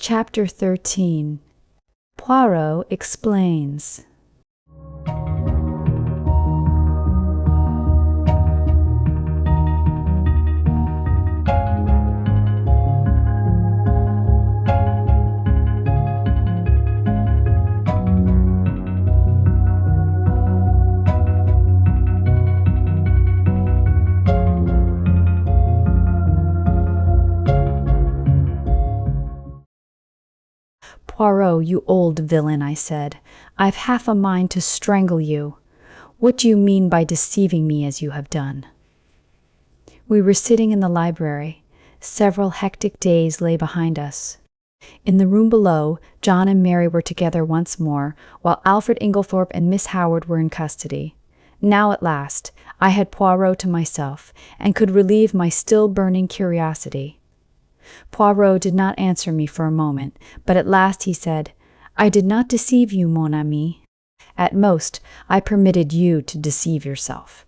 Chapter 13. Poirot Explains. Poirot, you old villain, I said. I've half a mind to strangle you. What do you mean by deceiving me as you have done? We were sitting in the library. Several hectic days lay behind us. In the room below, John and Mary were together once more, while Alfred Inglethorpe and Miss Howard were in custody. Now at last, I had Poirot to myself, and could relieve my still burning curiosity. Poirot did not answer me for a moment, but at last he said, "I did not deceive you, mon ami. At most, I permitted you to deceive yourself."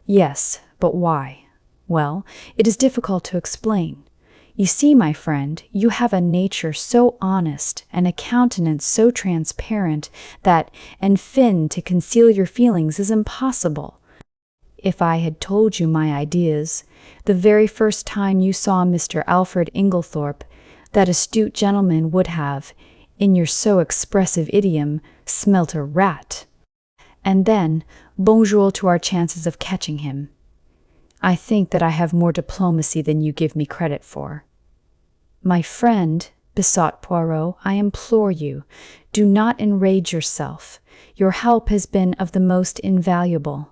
"Yes, but why?" "Well, it is difficult to explain. You see, my friend, you have a nature so honest and a countenance so transparent that, enfin, to conceal your feelings is impossible. If I had told you my ideas, the very first time you saw Mr. Alfred Inglethorpe, that astute gentleman would have, in your so expressive idiom, smelt a rat. And then, bonjour to our chances of catching him. I think that I have more diplomacy than you give me credit for." "My friend," besought Poirot, "I implore you, do not enrage yourself. Your help has been of the most invaluable.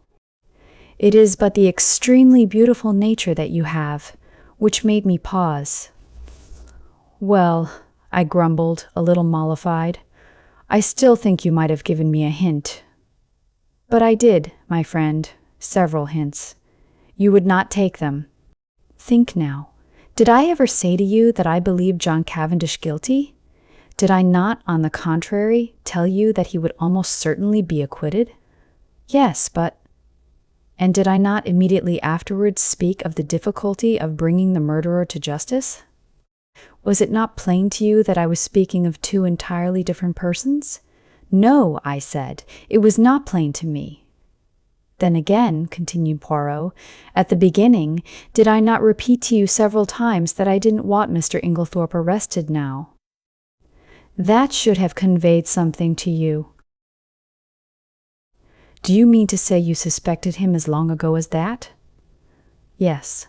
It is but the extremely beautiful nature that you have, which made me pause." "Well," I grumbled, a little mollified, "I still think you might have given me a hint." "But I did, my friend, several hints. You would not take them. Think now, did I ever say to you that I believed John Cavendish guilty? Did I not, on the contrary, tell you that he would almost certainly be acquitted? Yes, but— And did I not immediately afterwards speak of the difficulty of bringing the murderer to justice? Was it not plain to you that I was speaking of two entirely different persons? No, I said, it was not plain to me. Then again, continued Poirot, at the beginning, did I not repeat to you several times that I didn't want Mr. Inglethorpe arrested now? That should have conveyed something to you. Do you mean to say you suspected him as long ago as that? Yes.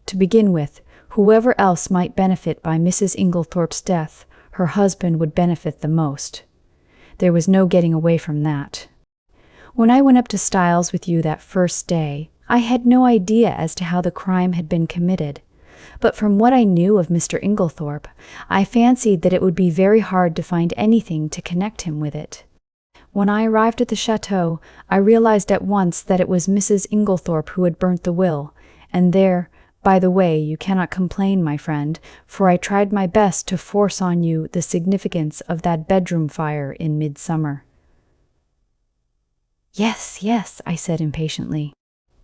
To begin with, whoever else might benefit by Mrs. Inglethorpe's death, her husband would benefit the most. There was no getting away from that. When I went up to Styles with you that first day, I had no idea as to how the crime had been committed, but from what I knew of Mr. Inglethorpe, I fancied that it would be very hard to find anything to connect him with it. When I arrived at the chateau, I realized at once that it was Mrs. Inglethorpe who had burnt the will, and there, by the way, you cannot complain, my friend, for I tried my best to force on you the significance of that bedroom fire in midsummer. Yes, I said impatiently.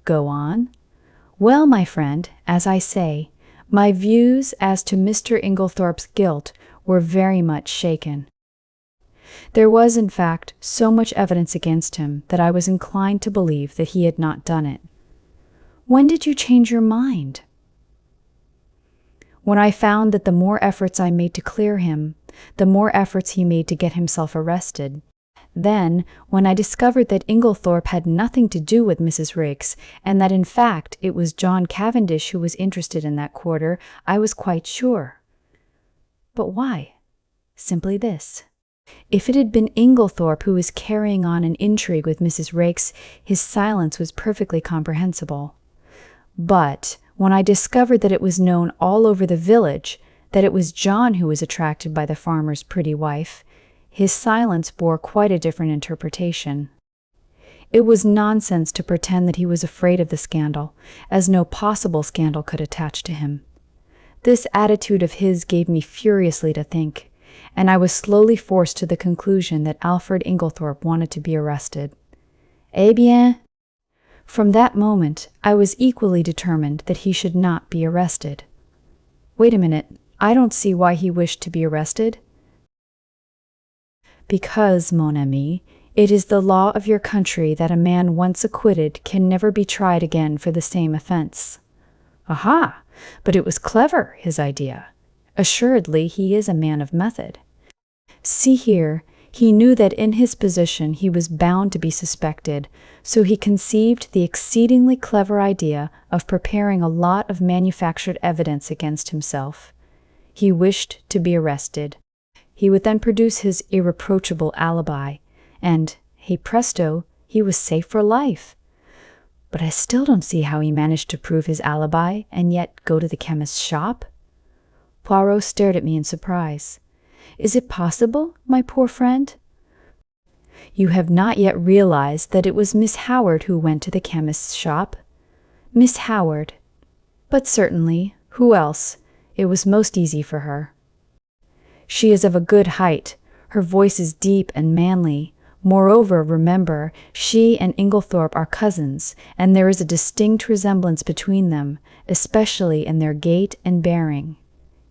Go on. Well, my friend, as I say, my views as to Mr. Inglethorpe's guilt were very much shaken. There was, in fact, so much evidence against him that I was inclined to believe that he had not done it. When did you change your mind? When I found that the more efforts I made to clear him, the more efforts he made to get himself arrested. Then, when I discovered that Inglethorpe had nothing to do with Mrs. Raikes, and that in fact it was John Cavendish who was interested in that quarter, I was quite sure. But why? Simply this. If it had been Inglethorpe who was carrying on an intrigue with Mrs. Raikes, his silence was perfectly comprehensible. But when I discovered that it was known all over the village that it was John who was attracted by the farmer's pretty wife, his silence bore quite a different interpretation. It was nonsense to pretend that he was afraid of the scandal, as no possible scandal could attach to him. This attitude of his gave me furiously to think, and I was slowly forced to the conclusion that Alfred Inglethorpe wanted to be arrested. Eh bien? From that moment, I was equally determined that he should not be arrested. Wait a minute, I don't see why he wished to be arrested. Because, mon ami, it is the law of your country that a man once acquitted can never be tried again for the same offense. Aha! But it was clever, his idea. Assuredly, he is a man of method. See here, he knew that in his position he was bound to be suspected, so he conceived the exceedingly clever idea of preparing a lot of manufactured evidence against himself. He wished to be arrested. He would then produce his irreproachable alibi, and, hey presto, he was safe for life. But I still don't see how he managed to prove his alibi and yet go to the chemist's shop. Poirot stared at me in surprise. Is it possible, my poor friend? You have not yet realized that it was Miss Howard who went to the chemist's shop. Miss Howard. But certainly, who else? It was most easy for her. She is of a good height. Her voice is deep and manly. Moreover, remember, she and Inglethorpe are cousins, and there is a distinct resemblance between them, especially in their gait and bearing.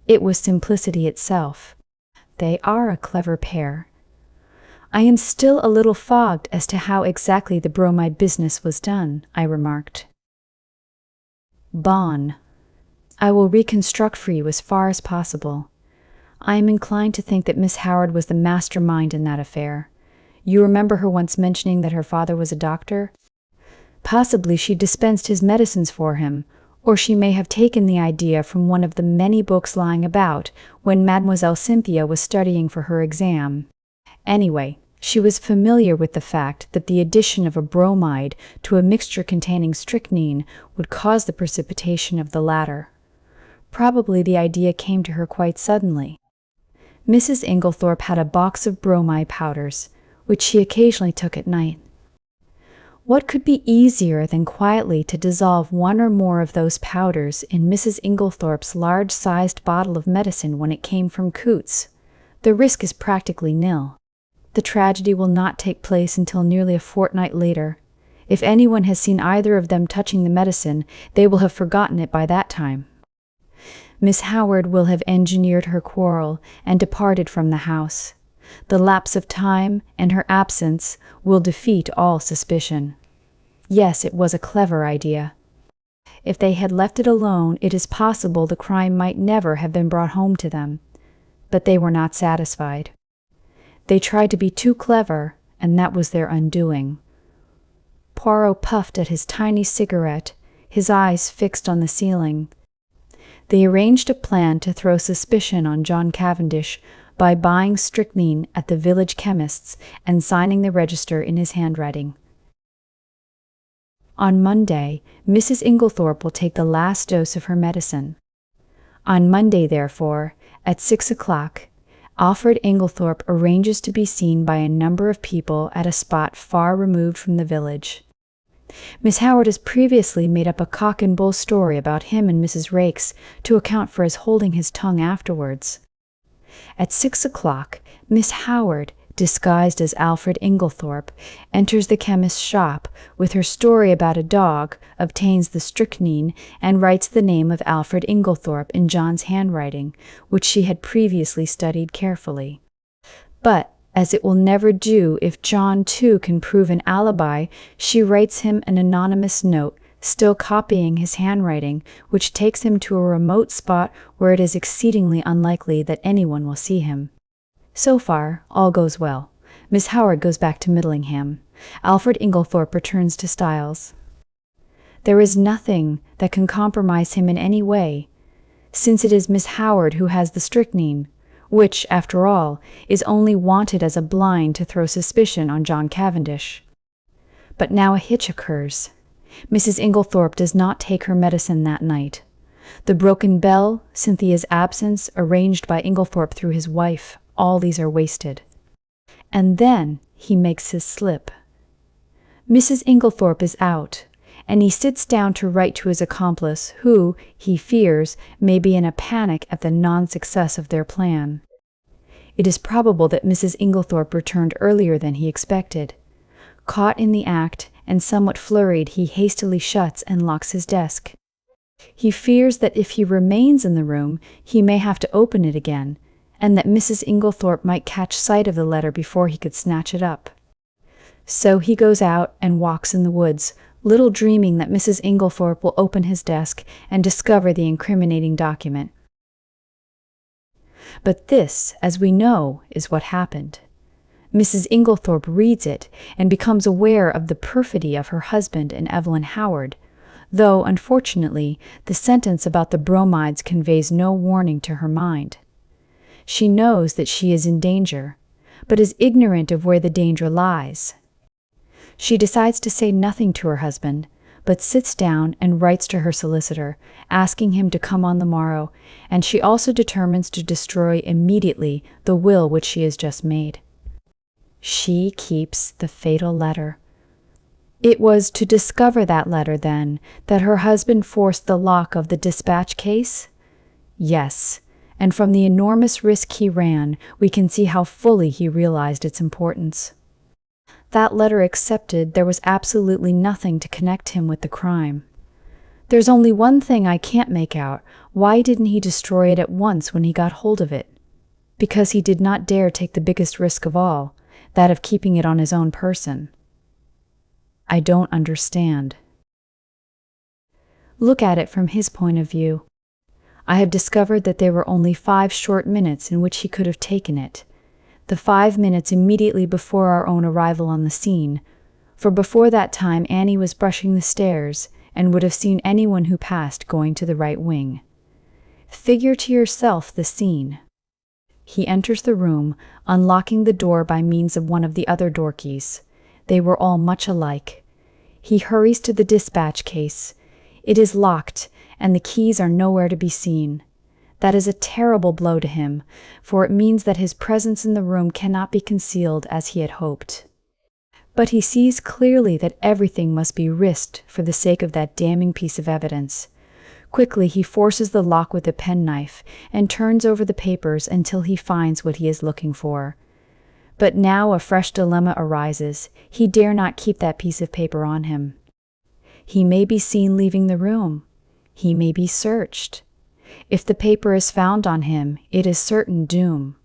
It was simplicity itself. They are a clever pair. I am still a little fogged as to how exactly the bromide business was done, I remarked. Bon. I will reconstruct for you as far as possible. I am inclined to think that Miss Howard was the mastermind in that affair. You remember her once mentioning that her father was a doctor? Possibly she dispensed his medicines for him, or she may have taken the idea from one of the many books lying about when Mademoiselle Cynthia was studying for her exam. Anyway, she was familiar with the fact that the addition of a bromide to a mixture containing strychnine would cause the precipitation of the latter. Probably the idea came to her quite suddenly. Mrs. Inglethorpe had a box of bromide powders, which she occasionally took at night. What could be easier than quietly to dissolve one or more of those powders in Mrs. Inglethorpe's large-sized bottle of medicine when it came from Coots? The risk is practically nil. The tragedy will not take place until nearly a fortnight later. If anyone has seen either of them touching the medicine, they will have forgotten it by that time. Miss Howard will have engineered her quarrel and departed from the house. The lapse of time and her absence will defeat all suspicion. Yes, it was a clever idea. If they had left it alone, it is possible the crime might never have been brought home to them. But they were not satisfied. They tried to be too clever, and that was their undoing. Poirot puffed at his tiny cigarette, his eyes fixed on the ceiling. They arranged a plan to throw suspicion on John Cavendish by buying strychnine at the village chemist's and signing the register in his handwriting. On Monday, Mrs. Inglethorpe will take the last dose of her medicine. On Monday, therefore, at 6 o'clock, Alfred Inglethorpe arranges to be seen by a number of people at a spot far removed from the village. Miss Howard has previously made up a cock-and-bull story about him and Mrs. Raikes to account for his holding his tongue afterwards. At 6 o'clock, Miss Howard, disguised as Alfred Inglethorpe, enters the chemist's shop with her story about a dog, obtains the strychnine, and writes the name of Alfred Inglethorpe in John's handwriting, which she had previously studied carefully. But, as it will never do if John too can prove an alibi, she writes him an anonymous note, still copying his handwriting, which takes him to a remote spot where it is exceedingly unlikely that anyone will see him. So far, all goes well. Miss Howard goes back to Middlingham. Alfred Inglethorpe returns to Styles. There is nothing that can compromise him in any way, since it is Miss Howard who has the strychnine, which, after all, is only wanted as a blind to throw suspicion on John Cavendish. But now a hitch occurs. Mrs. Inglethorpe does not take her medicine that night. The broken bell, Cynthia's absence, arranged by Inglethorpe through his wife, all these are wasted. And then he makes his slip. Mrs. Inglethorpe is out, and he sits down to write to his accomplice, who, he fears, may be in a panic at the non-success of their plan. It is probable that Mrs. Inglethorpe returned earlier than he expected. Caught in the act, and somewhat flurried, he hastily shuts and locks his desk. He fears that if he remains in the room, he may have to open it again, and that Mrs. Inglethorpe might catch sight of the letter before he could snatch it up. So he goes out and walks in the woods, little dreaming that Mrs. Inglethorpe will open his desk and discover the incriminating document. But this, as we know, is what happened. Mrs. Inglethorpe reads it and becomes aware of the perfidy of her husband and Evelyn Howard, though, unfortunately, the sentence about the bromides conveys no warning to her mind. She knows that she is in danger, but is ignorant of where the danger lies. She decides to say nothing to her husband, but sits down and writes to her solicitor, asking him to come on the morrow, and she also determines to destroy immediately the will which she has just made. She keeps the fatal letter. It was to discover that letter, then, that her husband forced the lock of the dispatch case? Yes, and from the enormous risk he ran, we can see how fully he realized its importance. That letter accepted, there was absolutely nothing to connect him with the crime. There's only one thing I can't make out. Why didn't he destroy it at once when he got hold of it? Because he did not dare take the biggest risk of all, that of keeping it on his own person. I don't understand. Look at it from his point of view. I have discovered that there were only 5 short minutes in which he could have taken it. The 5 minutes immediately before our own arrival on the scene, for before that time Annie was brushing the stairs and would have seen anyone who passed going to the right wing. Figure to yourself the scene. He enters the room, unlocking the door by means of one of the other door keys. They were all much alike. He hurries to the dispatch case. It is locked, and the keys are nowhere to be seen. That is a terrible blow to him, for it means that his presence in the room cannot be concealed as he had hoped. But he sees clearly that everything must be risked for the sake of that damning piece of evidence. Quickly he forces the lock with a penknife and turns over the papers until he finds what he is looking for. But now a fresh dilemma arises. He dare not keep that piece of paper on him. He may be seen leaving the room. He may be searched. If the paper is found on him, it is certain doom.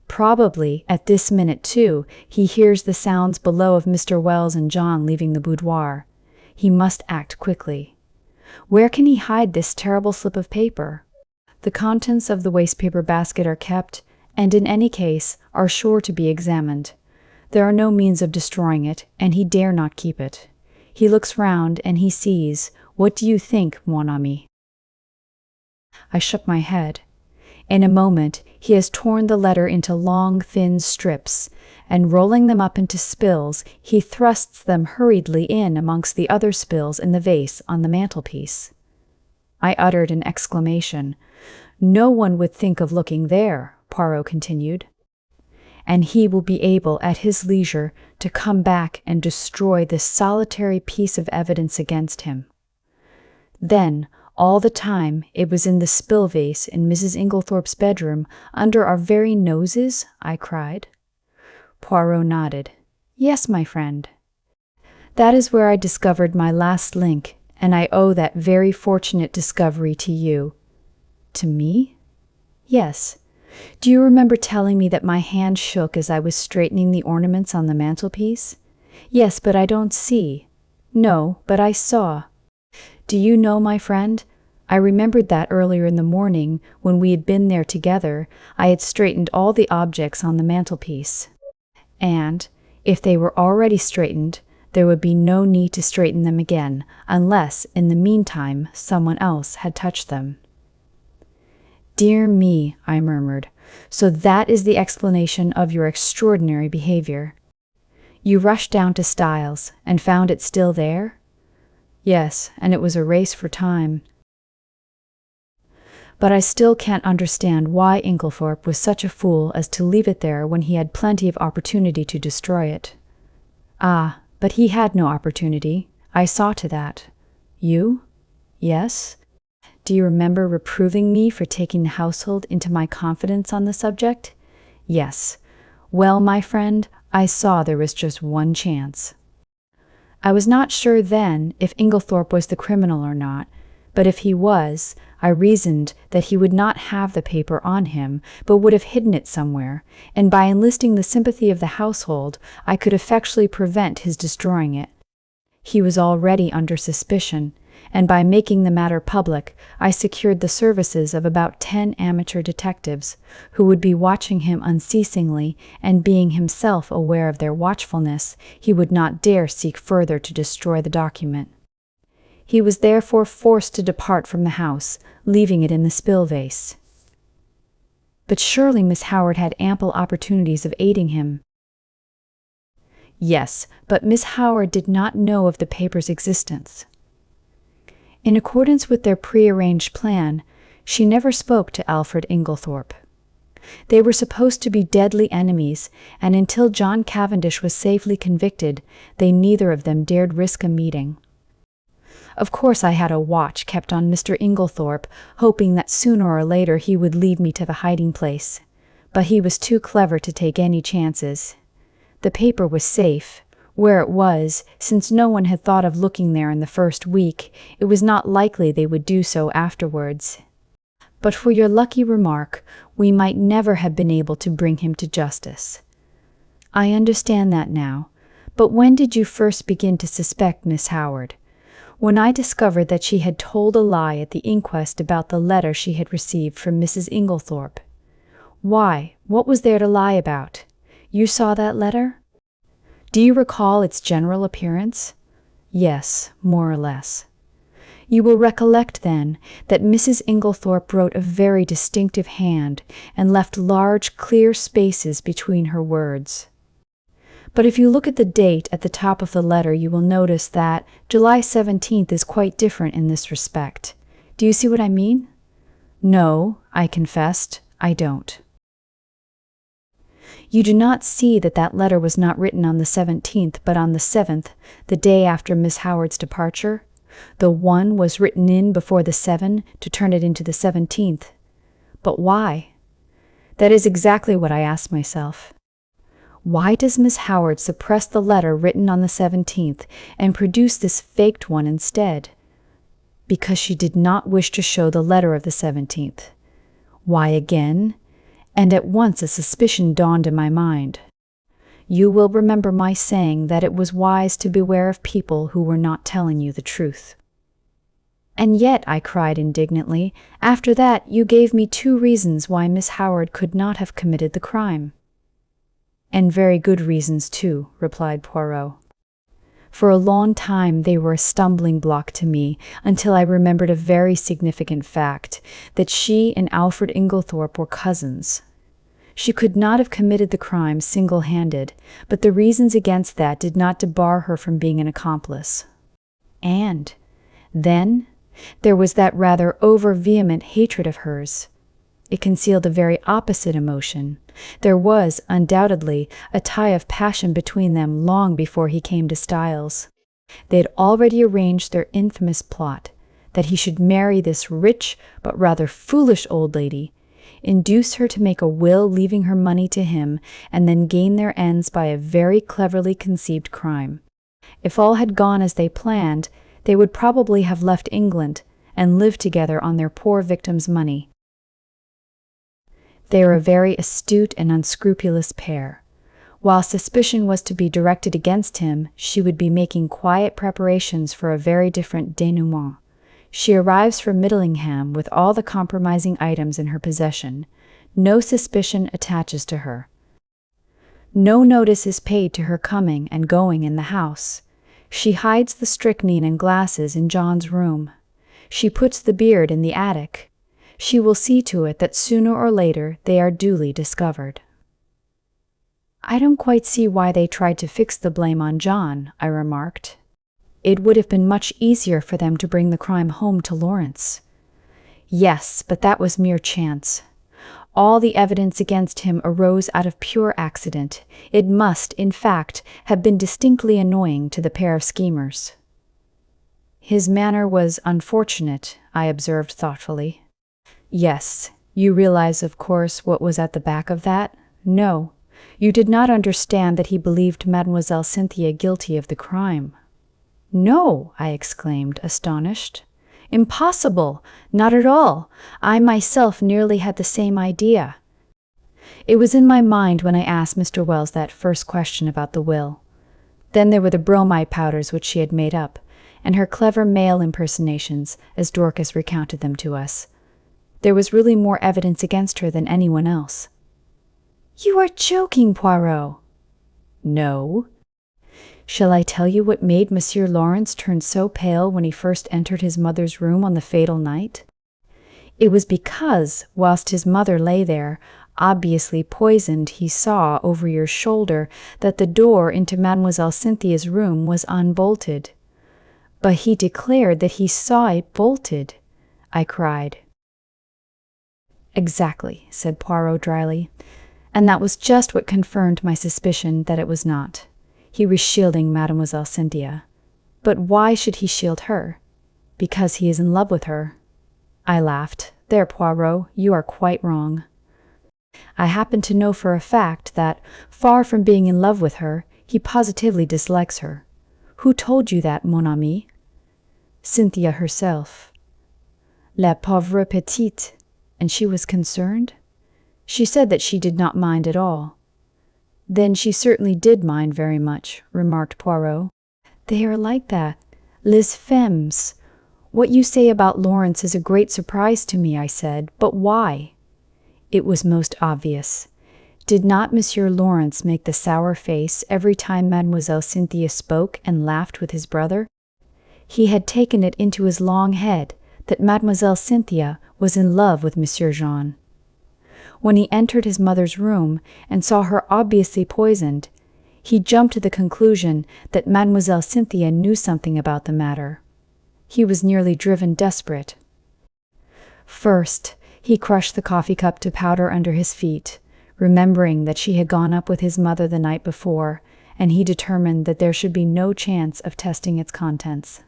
Probably, at this minute too, he hears the sounds below of Mr. Wells and John leaving the boudoir. He must act quickly. Where can he hide this terrible slip of paper? The contents of the wastepaper basket are kept, and in any case, are sure to be examined. There are no means of destroying it, and he dare not keep it. He looks round, and he sees, what do you think, mon ami? I shook my head. In a moment, he has torn the letter into long, thin strips, and rolling them up into spills, he thrusts them hurriedly in amongst the other spills in the vase on the mantelpiece. I uttered an exclamation. No one would think of looking there, Poirot continued. And he will be able, at his leisure, to come back and destroy this solitary piece of evidence against him. Then, all the time, it was in the spill vase in Mrs. Inglethorpe's bedroom, under our very noses? I cried. Poirot nodded. Yes, my friend. That is where I discovered my last link, and I owe that very fortunate discovery to you. To me? Yes. Do you remember telling me that my hand shook as I was straightening the ornaments on the mantelpiece? Yes, but I don't see. No, but I saw. Do you know, my friend, I remembered that earlier in the morning, when we had been there together, I had straightened all the objects on the mantelpiece. And, if they were already straightened, there would be no need to straighten them again, unless, in the meantime, someone else had touched them. Dear me, I murmured, so that is the explanation of your extraordinary behavior. You rushed down to Styles, and found it still there? Yes, and it was a race for time. But I still can't understand why Inglethorpe was such a fool as to leave it there when he had plenty of opportunity to destroy it. Ah, but he had no opportunity. I saw to that. You? Yes? Do you remember reproving me for taking the household into my confidence on the subject? Yes. Well, my friend, I saw there was just one chance. I was not sure then if Inglethorpe was the criminal or not, But if he was, I reasoned that he would not have the paper on him, but would have hidden it somewhere, and by enlisting the sympathy of the household, I could effectually prevent his destroying it. He was already under suspicion, and by making the matter public, I secured the services of about 10 amateur detectives, who would be watching him unceasingly, and being himself aware of their watchfulness, he would not dare seek further to destroy the document. He was therefore forced to depart from the house, leaving it in the spill vase. But surely Miss Howard had ample opportunities of aiding him. Yes, but Miss Howard did not know of the paper's existence. In accordance with their prearranged plan, she never spoke to Alfred Inglethorpe. They were supposed to be deadly enemies, and until John Cavendish was safely convicted, they neither of them dared risk a meeting. Of course I had a watch kept on Mr. Inglethorpe, hoping that sooner or later he would lead me to the hiding place. But he was too clever to take any chances. The paper was safe. Where it was, since no one had thought of looking there in the first week, it was not likely they would do so afterwards. But for your lucky remark, we might never have been able to bring him to justice. I understand that now, but when did you first begin to suspect Miss Howard? When I discovered that she had told a lie at the inquest about the letter she had received from Mrs. Inglethorpe. Why, what was there to lie about? You saw that letter? Do you recall its general appearance? Yes, more or less. You will recollect, then, that Mrs. Inglethorpe wrote a very distinctive hand and left large, clear spaces between her words. But if you look at the date at the top of the letter, you will notice that July 17th is quite different in this respect. Do you see what I mean? No, I confessed, I don't. You do not see that that letter was not written on the 17th, but on the 7th, the day after Miss Howard's departure? The 1 was written in before the 7 to turn it into the 17th. But why? That is exactly what I asked myself. Why does Miss Howard suppress the letter written on the 17th and produce this faked one instead? Because she did not wish to show the letter of the 17th. Why again? And at once a suspicion dawned in my mind. You will remember my saying that it was wise to beware of people who were not telling you the truth. And yet, I cried indignantly, after that you gave me 2 reasons why Miss Howard could not have committed the crime. And very good reasons too, replied Poirot. For a long time they were a stumbling block to me, until I remembered a very significant fact, that she and Alfred Inglethorpe were cousins. She could not have committed the crime single-handed, but the reasons against that did not debar her from being an accomplice. And then there was that rather over-vehement hatred of hers. It concealed a very opposite emotion. There was, undoubtedly, a tie of passion between them long before he came to Styles. They had already arranged their infamous plot, that he should marry this rich but rather foolish old lady, induce her to make a will leaving her money to him, and then gain their ends by a very cleverly conceived crime. If all had gone as they planned, they would probably have left England and lived together on their poor victim's money. They are a very astute and unscrupulous pair. While suspicion was to be directed against him, she would be making quiet preparations for a very different denouement. She arrives from Middlingham with all the compromising items in her possession. No suspicion attaches to her. No notice is paid to her coming and going in the house. She hides the strychnine and glasses in John's room. She puts the beard in the attic. She will see to it that sooner or later they are duly discovered. I don't quite see why they tried to fix the blame on John, I remarked. It would have been much easier for them to bring the crime home to Lawrence. Yes, but that was mere chance. All the evidence against him arose out of pure accident. It must, in fact, have been distinctly annoying to the pair of schemers. His manner was unfortunate, I observed thoughtfully. Yes, you realize, of course, what was at the back of that? No, you did not understand that he believed Mademoiselle Cynthia guilty of the crime. No, I exclaimed, astonished. Impossible! Not at all. I myself nearly had the same idea. It was in my mind when I asked Mr. Wells that first question about the will. Then there were the bromide powders which she had made up, and her clever male impersonations, as Dorcas recounted them to us. There was really more evidence against her than anyone else. You are joking, Poirot. No. Shall I tell you what made Monsieur Lawrence turn so pale when he first entered his mother's room on the fatal night? It was because, whilst his mother lay there, obviously poisoned, he saw over your shoulder that the door into Mademoiselle Cynthia's room was unbolted. But he declared that he saw it bolted, I cried. Exactly, said Poirot dryly, and that was just what confirmed my suspicion that it was not. He was shielding Mademoiselle Cynthia. But why should he shield her? Because he is in love with her. I laughed. There, Poirot, you are quite wrong. I happen to know for a fact that, far from being in love with her, he positively dislikes her. Who told you that, mon ami? Cynthia herself. La pauvre petite. And she was concerned? She said that she did not mind at all. Then she certainly did mind very much, remarked Poirot. They are like that. Les femmes. What you say about Lawrence is a great surprise to me, I said. But why? It was most obvious. Did not Monsieur Lawrence make the sour face every time Mademoiselle Cynthia spoke and laughed with his brother? He had taken it into his long head that Mademoiselle Cynthia was in love with Monsieur Jean. When he entered his mother's room and saw her obviously poisoned, he jumped to the conclusion that Mademoiselle Cynthia knew something about the matter. He was nearly driven desperate. First, he crushed the coffee cup to powder under his feet, remembering that she had gone up with his mother the night before, and he determined that there should be no chance of testing its contents.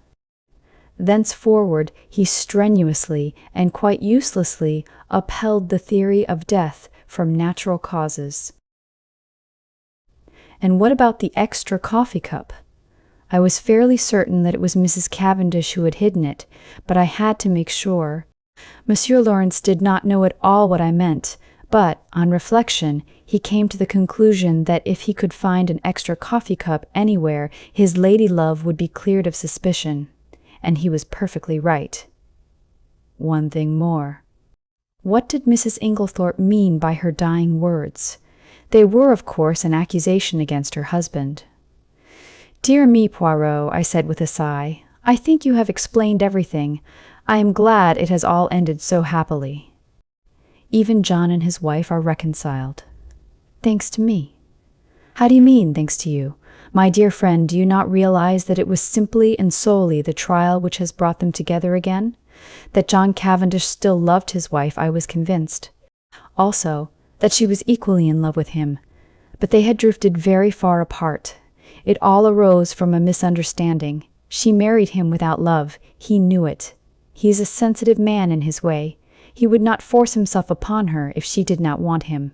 Thenceforward, he strenuously and quite uselessly upheld the theory of death from natural causes. And what about the extra coffee cup? I was fairly certain that it was Mrs. Cavendish who had hidden it, but I had to make sure. Monsieur Lawrence did not know at all what I meant, but, on reflection, he came to the conclusion that if he could find an extra coffee cup anywhere, his lady-love would be cleared of suspicion. And he was perfectly right. One thing more. What did Mrs. Inglethorpe mean by her dying words? They were, of course, an accusation against her husband. Dear me, Poirot, I said with a sigh, I think you have explained everything. I am glad it has all ended so happily. Even John and his wife are reconciled. Thanks to me. How do you mean, thanks to you? My dear friend, do you not realize that it was simply and solely the trial which has brought them together again? That John Cavendish still loved his wife, I was convinced. Also, that she was equally in love with him. But they had drifted very far apart. It all arose from a misunderstanding. She married him without love. He knew it. He is a sensitive man in his way. He would not force himself upon her if she did not want him.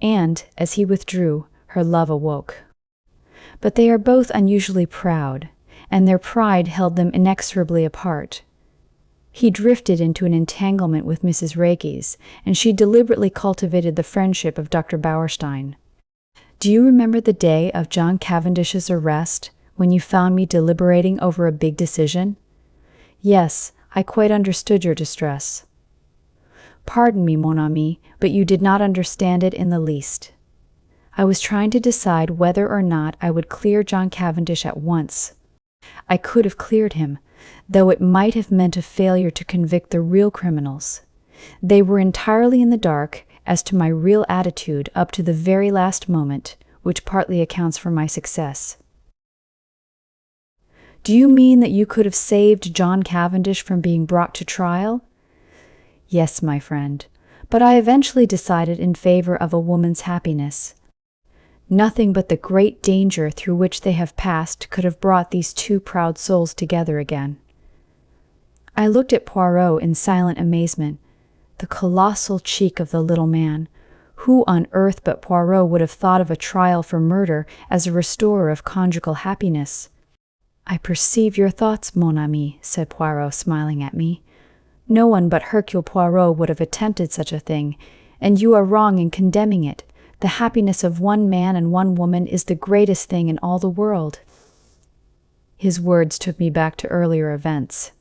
And, as he withdrew, her love awoke. But they are both unusually proud, and their pride held them inexorably apart. He drifted into an entanglement with Mrs. Rakes, and she deliberately cultivated the friendship of Dr. Bauerstein. Do you remember the day of John Cavendish's arrest, when you found me deliberating over a big decision? Yes, I quite understood your distress. Pardon me, mon ami, but you did not understand it in the least. I was trying to decide whether or not I would clear John Cavendish at once. I could have cleared him, though it might have meant a failure to convict the real criminals. They were entirely in the dark as to my real attitude up to the very last moment, which partly accounts for my success. Do you mean that you could have saved John Cavendish from being brought to trial? Yes, my friend, but I eventually decided in favor of a woman's happiness. Nothing but the great danger through which they have passed could have brought these two proud souls together again. I looked at Poirot in silent amazement. The colossal cheek of the little man. Who on earth but Poirot would have thought of a trial for murder as a restorer of conjugal happiness? I perceive your thoughts, mon ami, said Poirot, smiling at me. No one but Hercule Poirot would have attempted such a thing, and you are wrong in condemning it. The happiness of one man and one woman is the greatest thing in all the world. His words took me back to earlier events.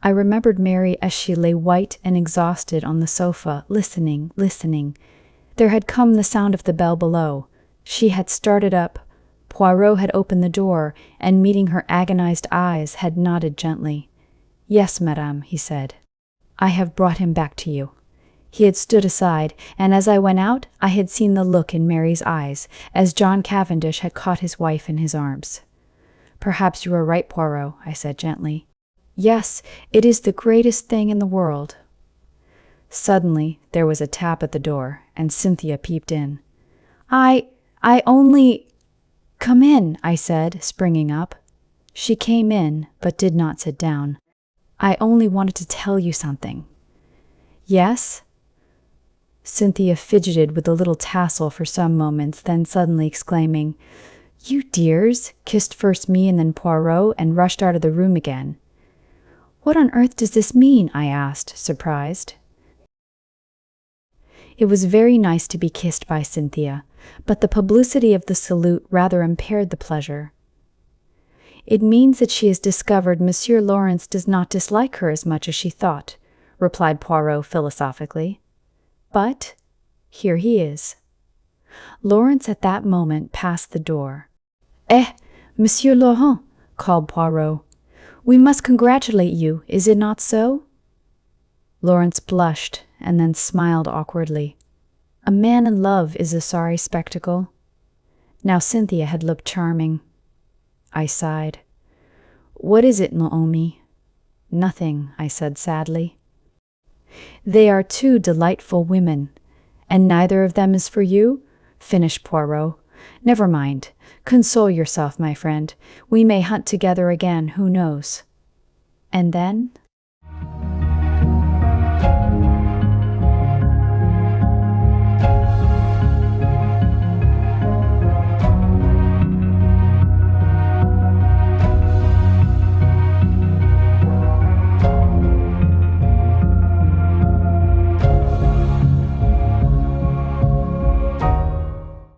I remembered Mary as she lay white and exhausted on the sofa, listening. There had come the sound of the bell below. She had started up. Poirot had opened the door, and meeting her agonized eyes, had nodded gently. Yes, madame, he said. I have brought him back to you. He had stood aside, and as I went out, I had seen the look in Mary's eyes, as John Cavendish had caught his wife in his arms. Perhaps you are right, Poirot, I said gently. Yes, it is the greatest thing in the world. Suddenly, there was a tap at the door, and Cynthia peeped in. I only— Come in, I said, springing up. She came in, but did not sit down. I only wanted to tell you something. Yes? Cynthia fidgeted with the little tassel for some moments, then suddenly exclaiming, You dears, kissed first me and then Poirot, and rushed out of the room again. What on earth does this mean? I asked, surprised. It was very nice to be kissed by Cynthia, but the publicity of the salute rather impaired the pleasure. It means that she has discovered Monsieur Lawrence does not dislike her as much as she thought, replied Poirot philosophically. But here he is. Lawrence at that moment passed the door. Monsieur Laurent, called Poirot. We must congratulate you, is it not so? Lawrence blushed and then smiled awkwardly. A man in love is a sorry spectacle. Now Cynthia had looked charming. I sighed. What is it, Naomi? Nothing, I said sadly. They are two delightful women, and neither of them is for you? Finished Poirot. Never mind. Console yourself, my friend. We may hunt together again, who knows? And then